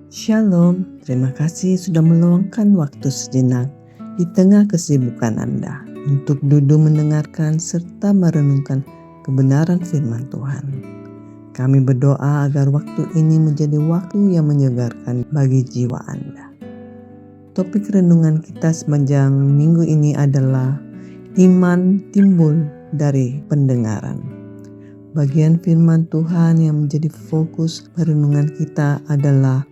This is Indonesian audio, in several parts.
Shalom, terima kasih sudah meluangkan waktu sejenak di tengah kesibukan Anda untuk duduk mendengarkan serta merenungkan kebenaran firman Tuhan. Kami berdoa agar waktu ini menjadi waktu yang menyegarkan bagi jiwa Anda. Topik renungan kita sepanjang minggu ini adalah iman timbul dari pendengaran. Bagian firman Tuhan yang menjadi fokus renungan kita adalah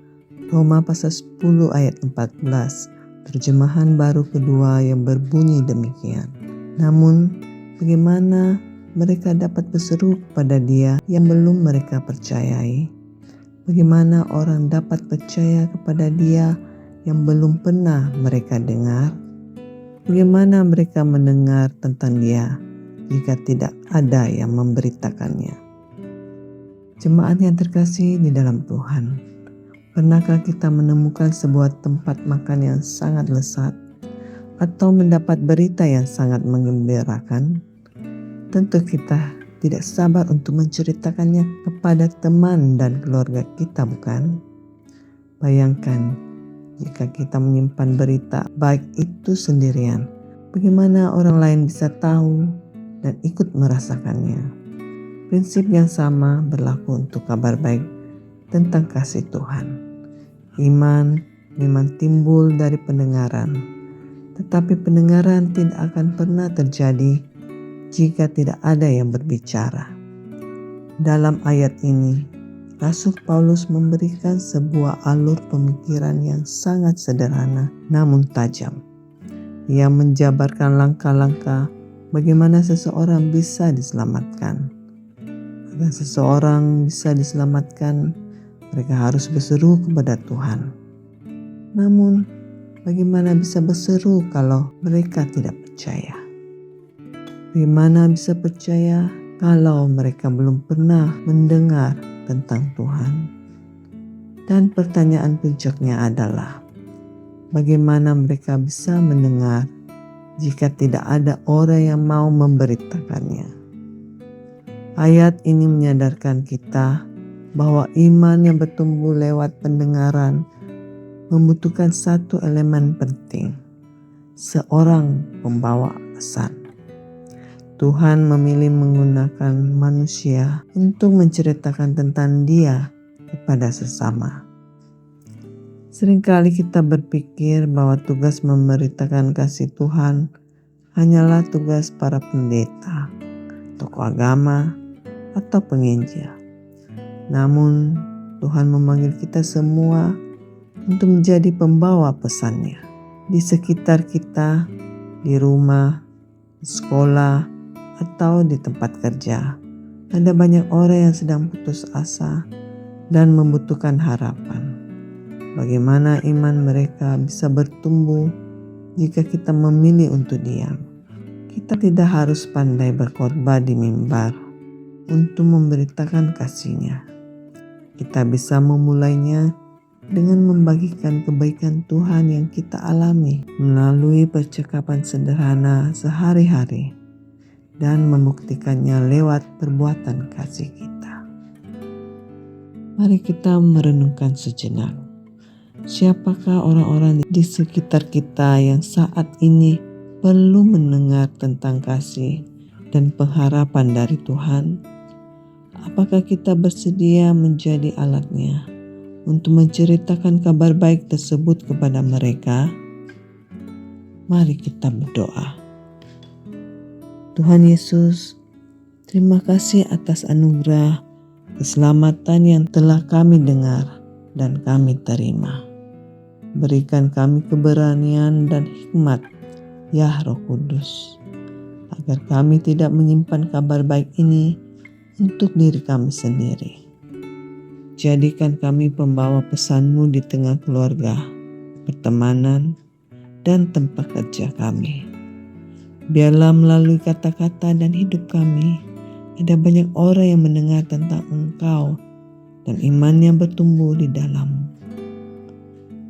Roma pasal 10 ayat 14, terjemahan baru kedua yang berbunyi demikian. Namun, bagaimana mereka dapat berseru kepada Dia yang belum mereka percayai? Bagaimana orang dapat percaya kepada Dia yang belum pernah mereka dengar? Bagaimana mereka mendengar tentang Dia jika tidak ada yang memberitakannya? Jemaat yang terkasih di dalam Tuhan, pernahkah kita menemukan sebuah tempat makan yang sangat lezat atau mendapat berita yang sangat menggembirakan? Tentu kita tidak sabar untuk menceritakannya kepada teman dan keluarga kita, bukan? Bayangkan jika kita menyimpan berita baik itu sendirian, bagaimana orang lain bisa tahu dan ikut merasakannya? Prinsip yang sama berlaku untuk kabar baik tentang kasih Tuhan. Iman memang timbul dari pendengaran, tetapi pendengaran tidak akan pernah terjadi jika tidak ada yang berbicara. Dalam ayat ini, Rasul Paulus memberikan sebuah alur pemikiran yang sangat sederhana namun tajam. Ia menjabarkan langkah-langkah bagaimana seseorang bisa diselamatkan. Agar seseorang bisa diselamatkan, mereka harus berseru kepada Tuhan. Namun, bagaimana bisa berseru kalau mereka tidak percaya? Bagaimana bisa percaya kalau mereka belum pernah mendengar tentang Tuhan? Dan pertanyaan puncaknya adalah, bagaimana mereka bisa mendengar jika tidak ada orang yang mau memberitakannya? Ayat ini menyadarkan kita bahwa iman yang bertumbuh lewat pendengaran membutuhkan satu elemen penting, seorang pembawa pesan. Tuhan memilih menggunakan manusia untuk menceritakan tentang Dia kepada sesama. Seringkali kita berpikir bahwa tugas memberitakan kasih Tuhan hanyalah tugas para pendeta, tokoh agama, atau penginjil. Namun, Tuhan memanggil kita semua untuk menjadi pembawa pesannya. Di sekitar kita, di rumah, di sekolah, atau di tempat kerja, ada banyak orang yang sedang putus asa dan membutuhkan harapan. Bagaimana iman mereka bisa bertumbuh jika kita memilih untuk diam? Kita tidak harus pandai berkhotbah di mimbar untuk memberitakan kasih-Nya. Kita bisa memulainya dengan membagikan kebaikan Tuhan yang kita alami melalui percakapan sederhana sehari-hari dan membuktikannya lewat perbuatan kasih kita. Mari kita merenungkan sejenak. Siapakah orang-orang di sekitar kita yang saat ini perlu mendengar tentang kasih dan pengharapan dari Tuhan? Apakah kita bersedia menjadi alatnya untuk menceritakan kabar baik tersebut kepada mereka? Mari kita berdoa. Tuhan Yesus, terima kasih atas anugerah keselamatan yang telah kami dengar dan kami terima. Berikan kami keberanian dan hikmat, ya Roh Kudus, agar kami tidak menyimpan kabar baik ini untuk diri kami sendiri. Jadikan kami pembawa pesan-Mu di tengah keluarga, pertemanan, dan tempat kerja kami. Biarlah melalui kata-kata dan hidup kami, ada banyak orang yang mendengar tentang Engkau dan iman yang bertumbuh di dalam.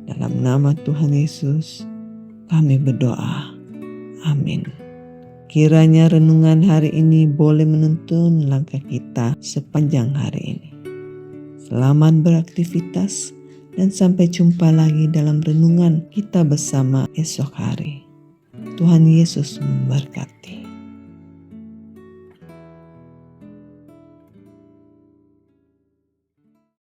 Dalam nama Tuhan Yesus, kami berdoa. Amin. Kiranya renungan hari ini boleh menuntun langkah kita sepanjang hari ini. Selamat beraktivitas dan sampai jumpa lagi dalam renungan kita bersama esok hari. Tuhan Yesus memberkati.